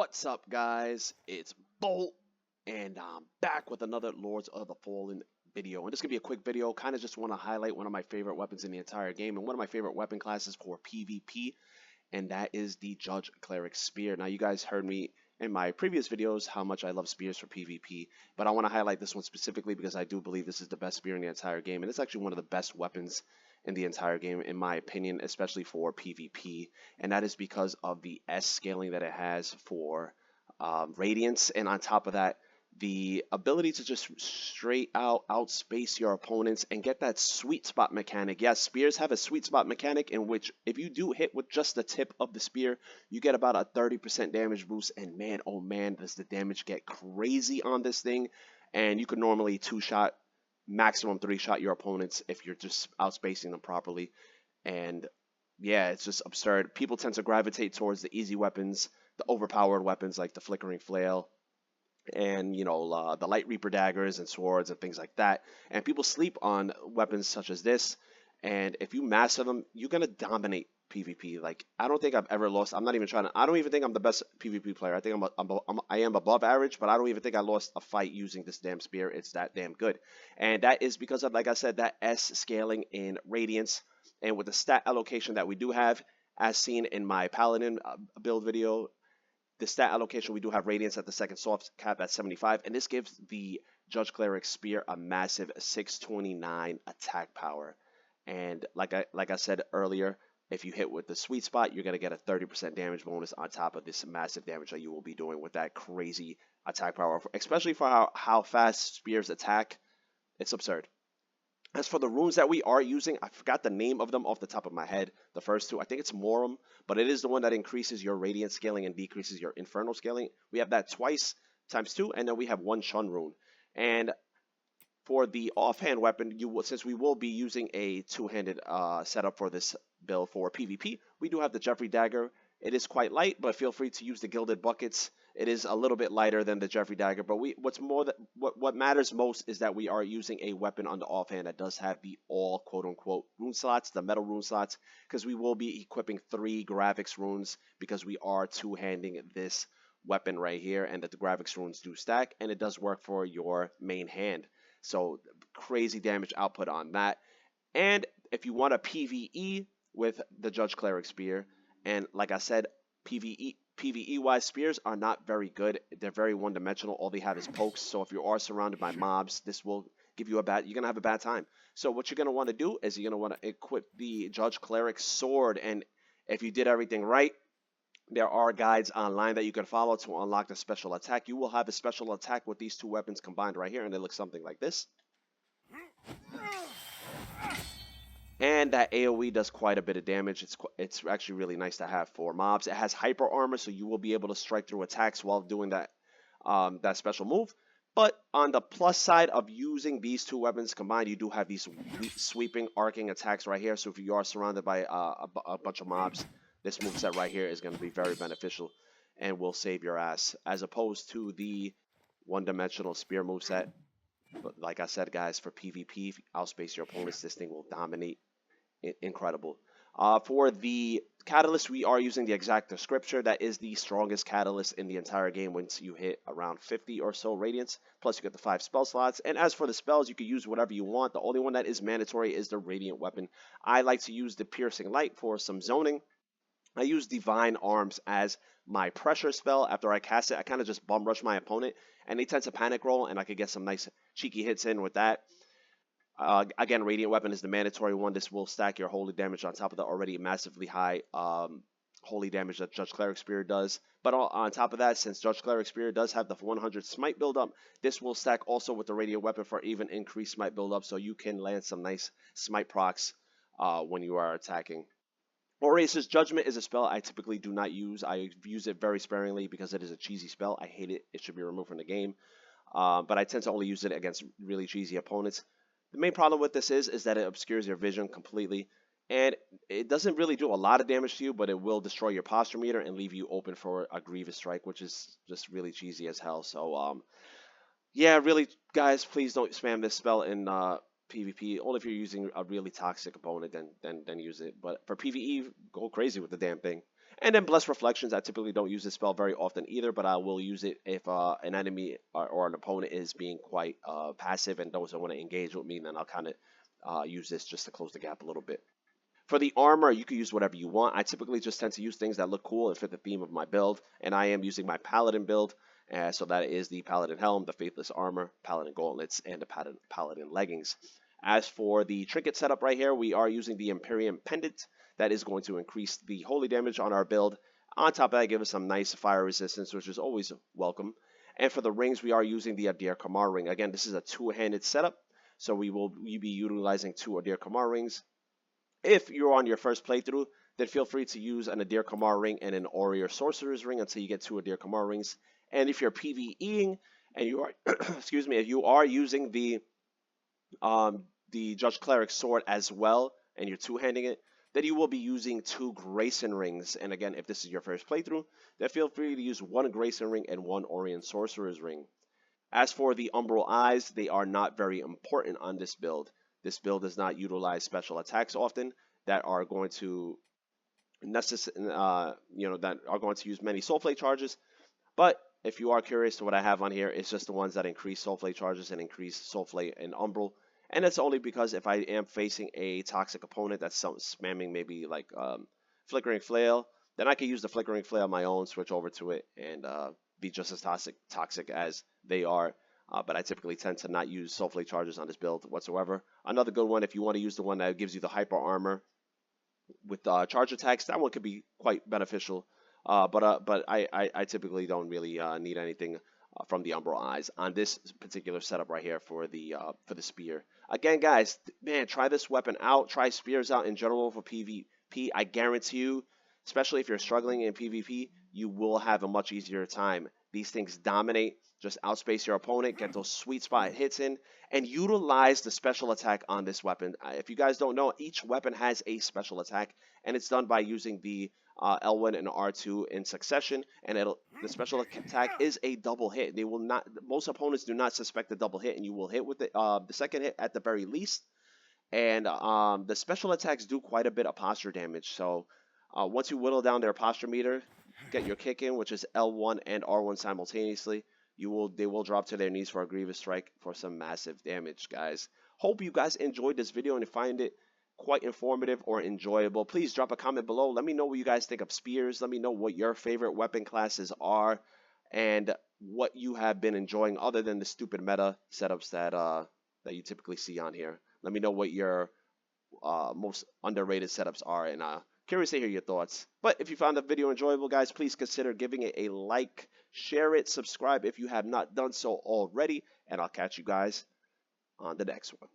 What's up, guys? It's Bolt, and I'm back with another Lords of the Fallen video. And this is going to be a quick video. Kind of just want to highlight one of my favorite weapons in the entire game, and one of my favorite weapon classes for PvP, and that is the Judge Cleric Spear. Now, you guys heard me in my previous videos how much I love spears for PvP, but I want to highlight this one specifically because I do believe this is the best spear in the entire game, and it's actually one of the best weapons in the entire game, in my opinion, especially for PvP, and that is because of the S scaling that it has for Radiance, and on top of that, the ability to just straight out outspace your opponents and get that sweet spot mechanic. Yes, spears have a sweet spot mechanic in which if you do hit with just the tip of the spear, you get about a 30% damage boost, and man, oh man, does the damage get crazy on this thing. And you could normally two-shot, maximum three-shot your opponents if you're just outspacing them properly. And yeah, it's just absurd. People tend to gravitate towards the easy weapons, the overpowered weapons like the flickering flail, and the light reaper daggers and swords and things like that. And people sleep on weapons such as this, and if you master them, you're gonna dominate PvP. Like, I don't think I've ever lost. I'm not even trying to. I don't even think I'm the best PvP player. I think I am above average, but I don't even think I lost a fight using this damn spear. It's that damn good, and that is because of, like I said, that S scaling in Radiance, and with the stat allocation that we do have, as seen in my Paladin build video. The stat allocation, we do have Radiance at the second soft cap at 75, and this gives the Judge Cleric Spear a massive 629 attack power. And like I said earlier, if you hit with the sweet spot, you're going to get a 30% damage bonus on top of this massive damage that you will be doing with that crazy attack power, especially for how fast spears attack. It's absurd. As for the runes that we are using, I forgot the name of them off the top of my head. The first two, I think it's Morum, but it is the one that increases your Radiant scaling and decreases your Infernal scaling. We have that twice, times 2, and then we have one shon rune. And for the offhand weapon, since we will be using a two-handed setup for this build for PvP, we do have the Jeffrey Dagger. It is quite light, but feel free to use the Gilded Buckets. It is a little bit lighter than the Jeffrey Dagger, but what matters most is that we are using a weapon on the offhand that does have the all quote-unquote rune slots, the metal rune slots, because we will be equipping 3 graphics runes because we are two-handing this weapon right here, and that the graphics runes do stack, and it does work for your main hand. So crazy damage output on that. And if you want a PvE with the Judge Cleric Spear, and like I said, PvE-wise, spears are not very good. They're very one-dimensional. All they have is pokes. So if you are surrounded by mobs, this will give you you're going to have a bad time. So what you're going to want to do is you're going to want to equip the Judge Cleric Sword. And if you did everything right, there are guides online that you can follow to unlock the special attack. You will have a special attack with these two weapons combined right here, and it looks something like this. And that AoE does quite a bit of damage. It's actually really nice to have for mobs. It has hyper armor, so you will be able to strike through attacks while doing that special move. But on the plus side of using these two weapons combined, you do have these sweeping, arcing attacks right here. So if you are surrounded by a bunch of mobs, this moveset right here is going to be very beneficial and will save your ass, as opposed to the one-dimensional spear moveset. But like I said, guys, for PvP, if you outspace your opponents, this thing will dominate. Incredible. For the catalyst, we are using the Exacta Scripture. That is the strongest catalyst in the entire game once you hit around 50 or so Radiance. Plus, you get the 5 spell slots. And as for the spells, you can use whatever you want. The only one that is mandatory is the Radiant weapon. I like to use the Piercing Light for some zoning. I use Divine Arms as my pressure spell. After I cast it, I kind of just bum rush my opponent, and they tend to panic roll, and I could get some nice cheeky hits in with that. Again, Radiant Weapon is the mandatory one. This will stack your holy damage on top of the already massively high holy damage that Judge Cleric Spear does. But on top of that, since Judge Cleric Spear does have the 100 smite buildup, this will stack also with the Radiant Weapon for even increased smite buildup, so you can land some nice smite procs when you are attacking. Orace's Judgment is a spell I typically do not use. I use it very sparingly because it is a cheesy spell. I hate it. It should be removed from the game. But I tend to only use it against really cheesy opponents. The main problem with this is that it obscures your vision completely, and it doesn't really do a lot of damage to you, but it will destroy your posture meter and leave you open for a grievous strike, which is just really cheesy as hell. So, yeah, really, guys, please don't spam this spell in PvP. Only if you're using a really toxic opponent, then use it. But for PvE, go crazy with the damn thing. And then Blessed Reflections, I typically don't use this spell very often either, but I will use it if an enemy or an opponent is being quite passive and doesn't want to engage with me, then I'll kind of use this just to close the gap a little bit. For the armor, you can use whatever you want. I typically just tend to use things that look cool and fit the theme of my build, and I am using my Paladin build. So that is the Paladin Helm, the Faithless Armor, Paladin Gauntlets, and the Paladin Leggings. As for the trinket setup right here, we are using the Imperium Pendant. That is going to increase the holy damage on our build. On top of that, give us some nice fire resistance, which is always welcome. And for the rings, we are using the Adir Kamar ring. Again, this is a two-handed setup, so we will be utilizing two Adir Kamar rings. If you're on your first playthrough, then feel free to use an Adir Kamar ring and an Warrior Sorcerer's ring until you get two Adir Kamar rings. And if you're PvEing and you are, excuse me, if you are using the Judge Cleric sword as well, and you're two-handing it, then you will be using two Grayson rings. And again, if this is your first playthrough, then feel free to use one Grayson ring and one Orient Sorcerer's ring. As for the Umbral Eyes, they are not very important on this build. This build does not utilize special attacks often that are going to that are going to use many Soulflake charges. But if you are curious to what I have on here, it's just the ones that increase Soulflake charges and increase Soulflake and Umbral. And that's only because if I am facing a toxic opponent that's spamming maybe like Flickering Flail, then I can use the Flickering Flail on my own, switch over to it, and be just as toxic as they are. But I typically tend to not use Soulflake charges on this build whatsoever. Another good one, if you want to use the one that gives you the Hyper Armor with charge attacks, that one could be quite beneficial. But I typically don't really need anything from the Umbral Eyes on this particular setup right here for the spear. Again, guys, man, try this weapon out. Try spears out in general for PvP. I guarantee you, especially if you're struggling in PvP, you will have a much easier time. These things dominate. Just outspace your opponent, get those sweet spot hits in, and utilize the special attack on this weapon. If you guys don't know, each weapon has a special attack, and it's done by using the L1 and R2 in succession, and the special attack is a double hit. They will not. Most opponents do not suspect the double hit, and you will hit with the second hit at the very least. And the special attacks do quite a bit of posture damage. So once you whittle down their posture meter, get your kick in, which is L1 and R1 simultaneously. They will drop to their knees for a grievous strike for some massive damage, guys. Hope you guys enjoyed this video and find it quite informative or enjoyable. Please drop a comment below. Let me know what you guys think of spears. Let me know what your favorite weapon classes are and what you have been enjoying other than the stupid meta setups that you typically see on here. Let me know what your most underrated setups are, and curious to hear your thoughts. But if you found the video enjoyable, guys, please consider giving it a like, share it, subscribe if you have not done so already, and I'll catch you guys on the next one.